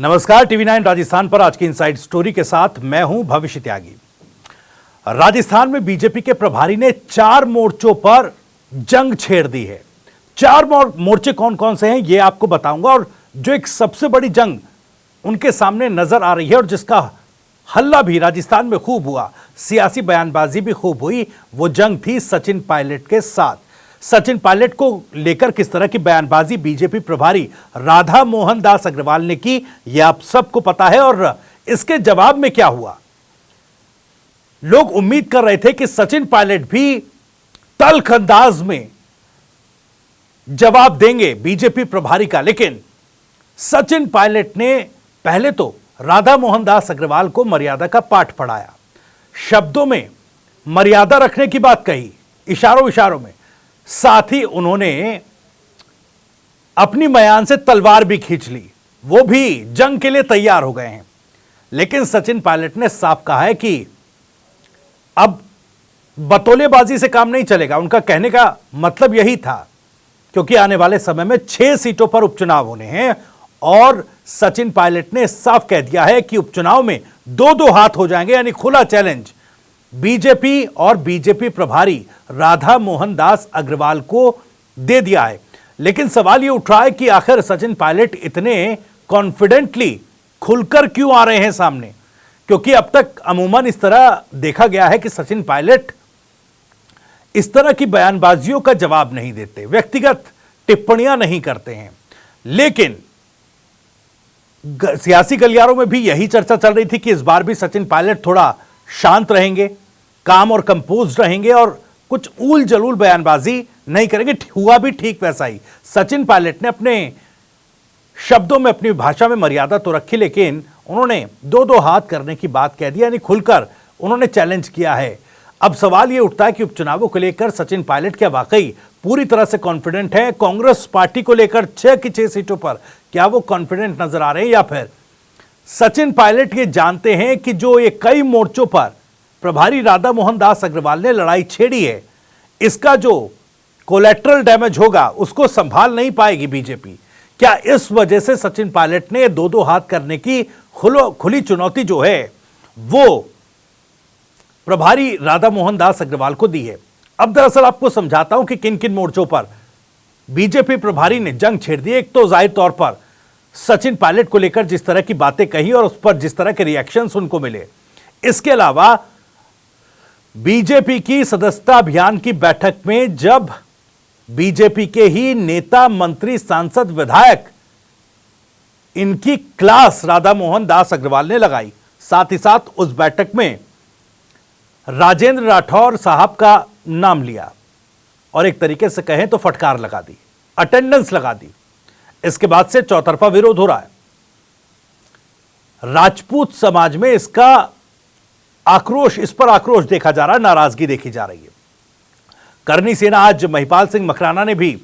नमस्कार, टीवी9 राजस्थान पर आज की इनसाइड स्टोरी के साथ मैं हूं भविष्य त्यागी। राजस्थान में बीजेपी के प्रभारी ने 4 मोर्चों पर जंग छेड़ दी है। 4 मोर्चे कौन कौन से हैं ये आपको बताऊंगा, और जो एक सबसे बड़ी जंग उनके सामने नजर आ रही है और जिसका हल्ला भी राजस्थान में खूब हुआ, सियासी बयानबाजी भी खूब हुई, वो जंग थी सचिन पायलट के साथ। सचिन पायलट को लेकर किस तरह की बयानबाजी बीजेपी प्रभारी राधा मोहन दास अग्रवाल ने की, यह आप सबको पता है। और इसके जवाब में क्या हुआ, लोग उम्मीद कर रहे थे कि सचिन पायलट भी तल्ख अंदाज में जवाब देंगे बीजेपी प्रभारी का, लेकिन सचिन पायलट ने पहले तो राधा मोहन दास अग्रवाल को मर्यादा का पाठ पढ़ाया, शब्दों में मर्यादा रखने की बात कही, इशारों इशारों में। साथ ही उन्होंने अपनी मयान से तलवार भी खींच ली, वो भी जंग के लिए तैयार हो गए हैं। लेकिन सचिन पायलट ने साफ कहा है कि अब बतौलेबाजी से काम नहीं चलेगा। उनका कहने का मतलब यही था, क्योंकि आने वाले समय में 6 सीटों पर उपचुनाव होने हैं और सचिन पायलट ने साफ कह दिया है कि उपचुनाव में 2-2 हाथ हो जाएंगे, यानी खुला चैलेंज बीजेपी और बीजेपी प्रभारी राधा मोहन दास अग्रवाल को दे दिया है। लेकिन सवाल यह उठ रहा है कि आखिर सचिन पायलट इतने कॉन्फिडेंटली खुलकर क्यों आ रहे हैं सामने, क्योंकि अब तक अमूमन इस तरह देखा गया है कि सचिन पायलट इस तरह की बयानबाजियों का जवाब नहीं देते, व्यक्तिगत टिप्पणियां नहीं करते हैं। लेकिन सियासी गलियारों में भी यही चर्चा चल रही थी कि इस बार भी सचिन पायलट थोड़ा शांत रहेंगे, काम और कंपोज रहेंगे और कुछ ऊल जलूल बयानबाजी नहीं करेंगे। हुआ भी ठीक वैसा ही। सचिन पायलट ने अपने शब्दों में, अपनी भाषा में मर्यादा तो रखी, लेकिन उन्होंने 2-2 हाथ करने की बात कह दी, यानी खुलकर उन्होंने चैलेंज किया है। अब सवाल यह उठता है कि उपचुनावों को लेकर सचिन पायलट क्या वाकई पूरी तरह से कॉन्फिडेंट है? कांग्रेस पार्टी को लेकर 6 की 6 सीटों पर क्या वो कॉन्फिडेंट नजर आ रहे हैं, या फिर सचिन पायलट ये जानते हैं कि जो ये कई मोर्चों पर प्रभारी राधा मोहन दास अग्रवाल ने लड़ाई छेड़ी है, इसका जो कोलेट्रल डैमेज होगा उसको संभाल नहीं पाएगी बीजेपी? क्या इस वजह से सचिन पायलट ने 2-2 हाथ करने की खुली चुनौती जो है वो प्रभारी राधा मोहन दास अग्रवाल को दी है? अब दरअसल आपको समझाता हूं कि किन किन मोर्चों पर बीजेपी प्रभारी ने जंग छेड़ दी। एक तो जाहिर तौर पर सचिन पायलट को लेकर जिस तरह की बातें कही और उस पर जिस तरह के रिएक्शंस उनको मिले, इसके अलावा बीजेपी की सदस्यता अभियान की बैठक में जब बीजेपी के ही नेता, मंत्री, सांसद, विधायक, इनकी क्लास राधा मोहन दास अग्रवाल ने लगाई, साथ ही साथ उस बैठक में राजेंद्र राठौर साहब का नाम लिया और एक तरीके से कहें तो फटकार लगा दी, अटेंडेंस लगा दी। इसके बाद से चौतरफा विरोध हो रहा है। राजपूत समाज में इसका आक्रोश, इस पर आक्रोश देखा जा रहा है, नाराजगी देखी जा रही है। करनी सेना आज महिपाल सिंह मकराना ने भी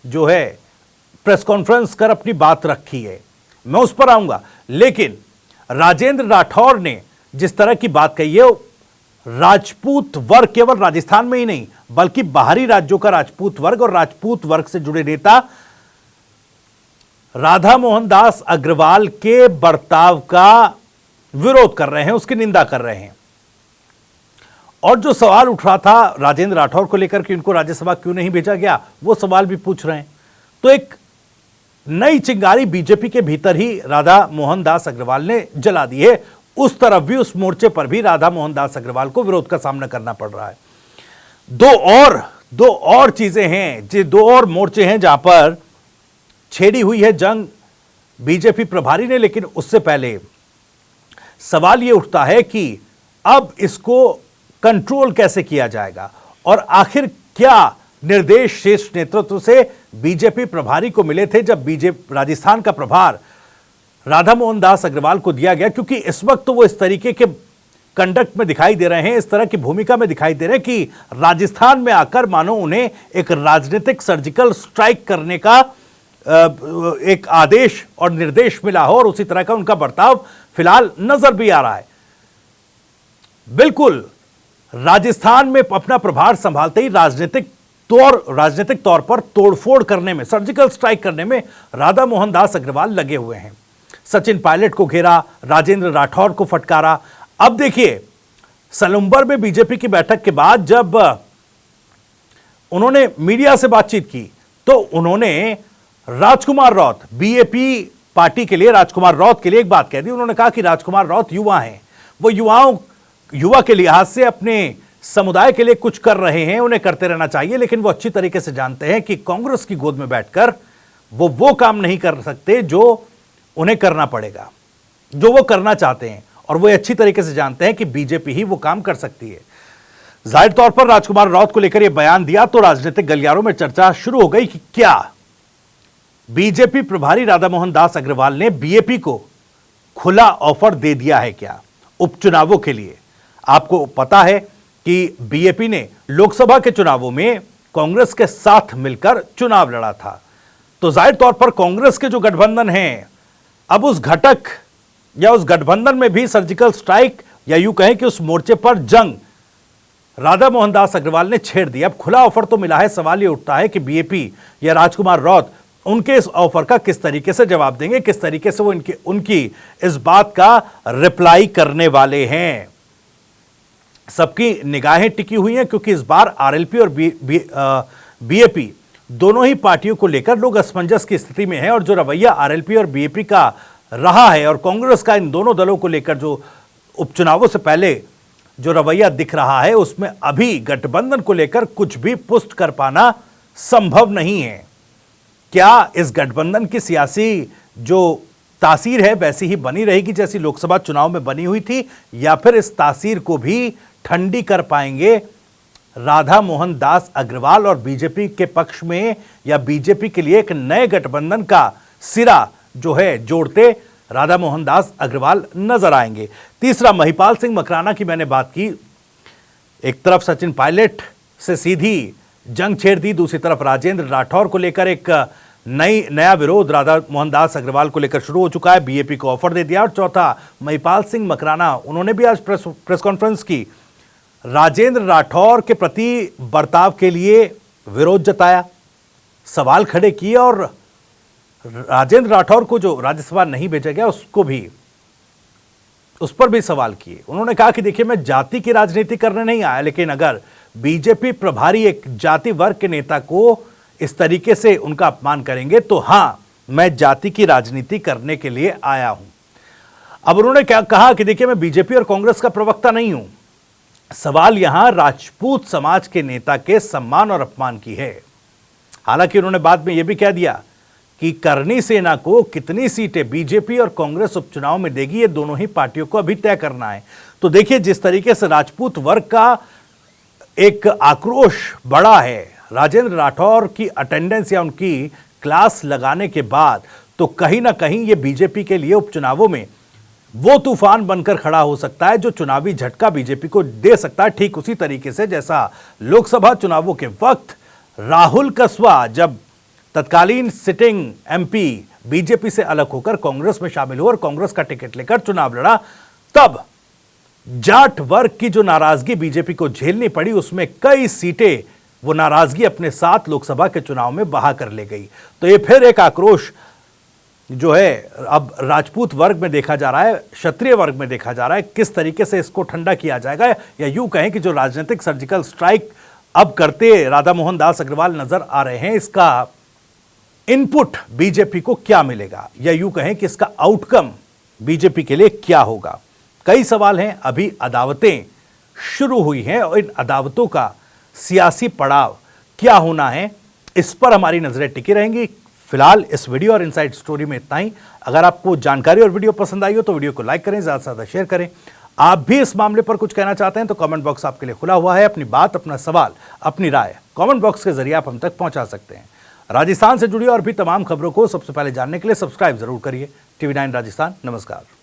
जो है प्रेस कॉन्फ्रेंस कर अपनी बात रखी है, मैं उस पर आऊंगा। लेकिन राजेंद्र राठौर ने जिस तरह की बात कही है, राजपूत वर्ग केवल राजस्थान में ही नहीं बल्कि बाहरी राज्यों का राजपूत वर्ग और राजपूत वर्ग से जुड़े नेता राधा मोहन दास अग्रवाल के बर्ताव का विरोध कर रहे हैं, उसकी निंदा कर रहे हैं। और जो सवाल उठ रहा था राजेंद्र राठौर को लेकर कि उनको राज्यसभा क्यों नहीं भेजा गया, वो सवाल भी पूछ रहे हैं। तो एक नई चिंगारी बीजेपी के भीतर ही राधा मोहन दास अग्रवाल ने जला दी है। उस तरफ भी, उस मोर्चे पर भी राधा मोहन दास अग्रवाल को विरोध का सामना करना पड़ रहा है। दो और चीजें हैं, जो 2 और मोर्चे हैं जहां पर छेड़ी हुई है जंग बीजेपी प्रभारी ने। लेकिन उससे पहले सवाल यह उठता है कि अब इसको कंट्रोल कैसे किया जाएगा और आखिर क्या निर्देश शीर्ष नेतृत्व से बीजेपी प्रभारी को मिले थे जब बीजेपी राजस्थान का प्रभार राधा मोहन दास अग्रवाल को दिया गया। क्योंकि इस वक्त तो वो इस तरीके के कंडक्ट में दिखाई दे रहे हैं, इस तरह की भूमिका में दिखाई दे रहे हैं कि राजस्थान में आकर मानो उन्हें एक राजनीतिक सर्जिकल स्ट्राइक करने का एक आदेश और निर्देश मिला हो, और उसी तरह का उनका बर्ताव फिलहाल नजर भी आ रहा है। बिल्कुल राजस्थान में अपना प्रभार संभालते ही राजनीतिक तौर पर तोड़फोड़ करने में, सर्जिकल स्ट्राइक करने में राधा मोहन दास अग्रवाल लगे हुए हैं। सचिन पायलट को घेरा, राजेंद्र राठौर को फटकारा। अब देखिए, सलूम्बर में बीजेपी की बैठक के बाद जब उन्होंने मीडिया से बातचीत की तो उन्होंने राजकुमार रौत, बीएपी पार्टी के लिए राजकुमार रौत के लिए एक बात कह दी। उन्होंने कहा कि राजकुमार रौत युवा हैं, वो युवा के लिहाज से अपने समुदाय के लिए कुछ कर रहे हैं, उन्हें करते रहना चाहिए, लेकिन वो अच्छी तरीके से जानते हैं कि कांग्रेस की गोद में बैठकर वो काम नहीं कर सकते जो उन्हें करना पड़ेगा, जो वो करना चाहते हैं, और वो अच्छी तरीके से जानते हैं कि बीजेपी ही वो काम कर सकती है। जाहिर तौर पर राजकुमार रौत को लेकर यह बयान दिया तो राजनीतिक गलियारों में चर्चा शुरू हो गई कि क्या बीजेपी प्रभारी राधामोहन दास अग्रवाल ने बीएपी को खुला ऑफर दे दिया है क्या उपचुनावों के लिए। आपको पता है कि बीएपी ने लोकसभा के चुनावों में कांग्रेस के साथ मिलकर चुनाव लड़ा था, तो जाहिर तौर पर कांग्रेस के जो गठबंधन है, अब उस घटक या उस गठबंधन में भी सर्जिकल स्ट्राइक या यूं कहें कि उस मोर्चे पर जंग राधामोहन दास अग्रवाल ने छेड़ दी। अब खुला ऑफर तो मिला है, सवाल ये उठता है कि बीएपी या राजकुमार रौत उनके इस ऑफर का किस तरीके से जवाब देंगे, किस तरीके से वो उनकी इस बात का रिप्लाई करने वाले हैं। सबकी निगाहें टिकी हुई हैं क्योंकि इस बार आरएलपी और बीएपी दोनों ही पार्टियों को लेकर लोग असमंजस की स्थिति में हैं, और जो रवैया आरएलपी और बीएपी का रहा है और कांग्रेस का इन दोनों दलों को लेकर जो उपचुनावों से पहले जो रवैया दिख रहा है, उसमें अभी गठबंधन को लेकर कुछ भी पुष्ट कर पाना संभव नहीं है। क्या इस गठबंधन की सियासी जो तासीर है वैसी ही बनी रहेगी जैसी लोकसभा चुनाव में बनी हुई थी, या फिर इस तासीर को भी ठंडी कर पाएंगे राधामोहन दास अग्रवाल और बीजेपी के पक्ष में, या बीजेपी के लिए एक नए गठबंधन का सिरा जो है जोड़ते राधामोहन दास अग्रवाल नजर आएंगे। तीसरा, महिपाल सिंह मकराना की मैंने बात की। एक तरफ सचिन पायलट से सीधी जंग छेड़ दी, दूसरी तरफ राजेंद्र राठौर को लेकर एक नया विरोध राधामोहन दास अग्रवाल को लेकर शुरू हो चुका है, बीएपी को ऑफर दे दिया। और चौथा, महिपाल सिंह मकराना, उन्होंने भी आज प्रेस कॉन्फ्रेंस की, राजेंद्र राठौर के प्रति बर्ताव के लिए विरोध जताया, सवाल खड़े किए, और राजेंद्र राठौर को जो राज्यसभा नहीं भेजा गया उस पर भी सवाल किए। उन्होंने कहा कि देखिए, मैं जाति की राजनीति करने नहीं आया, लेकिन अगर बीजेपी प्रभारी एक जाति वर्ग के नेता को इस तरीके से उनका अपमान करेंगे तो हां, मैं जाति की राजनीति करने के लिए आया हूं। अब उन्होंने क्या कहा कि देखिए, मैं बीजेपी और कांग्रेस का प्रवक्ता नहीं हूं, सवाल यहां राजपूत समाज के नेता के सम्मान और अपमान की है। हालांकि उन्होंने बाद में यह भी कह दिया कि करनी सेना को कितनी सीटें बीजेपी और कांग्रेस उपचुनाव में देगी, ये दोनों ही पार्टियों को अभी तय करना है। तो देखिए, जिस तरीके से राजपूत वर्ग का एक आक्रोश बढ़ा है राजेंद्र राठौर की अटेंडेंस या उनकी क्लास लगाने के बाद, तो कहीं ना कहीं ये बीजेपी के लिए उपचुनावों में वो तूफान बनकर खड़ा हो सकता है जो चुनावी झटका बीजेपी को दे सकता है। ठीक उसी तरीके से जैसा लोकसभा चुनावों के वक्त राहुल कसवा जब तत्कालीन सिटिंग एमपी बीजेपी से अलग होकर कांग्रेस में शामिल हुआ और कांग्रेस का टिकट लेकर चुनाव लड़ा, तब जाट वर्ग की जो नाराजगी बीजेपी को झेलनी पड़ी, उसमें कई सीटें वो नाराजगी अपने साथ लोकसभा के चुनाव में बहा कर ले गई। तो ये फिर एक आक्रोश जो है अब राजपूत वर्ग में देखा जा रहा है, क्षत्रिय वर्ग में देखा जा रहा है। किस तरीके से इसको ठंडा किया जाएगा, या यूं कहें कि जो राजनीतिक सर्जिकल स्ट्राइक अब करते राधामोहन दास अग्रवाल नजर आ रहे हैं, इसका इनपुट बीजेपी को क्या मिलेगा, या यूं कहें कि इसका आउटकम बीजेपी के लिए क्या होगा। कई सवाल हैं, अभी अदावतें शुरू हुई हैं और इन अदावतों का सियासी पड़ाव क्या होना है, इस पर हमारी नजरें टिकी रहेंगी। फिलहाल इस वीडियो और इनसाइड स्टोरी में इतना ही। अगर आपको जानकारी और वीडियो पसंद आई हो तो वीडियो को लाइक करें, ज्यादा से ज्यादा शेयर करें। आप भी इस मामले पर कुछ कहना चाहते हैं तो कमेंट बॉक्स आपके लिए खुला हुआ है। अपनी बात, अपना सवाल, अपनी राय कमेंट बॉक्स के जरिए आप हम तक पहुंचा सकते हैं। राजस्थान से जुड़ी और भी तमाम खबरों को सबसे पहले जानने के लिए सब्सक्राइब जरूर करिए। टीवी 9 राजस्थान। नमस्कार।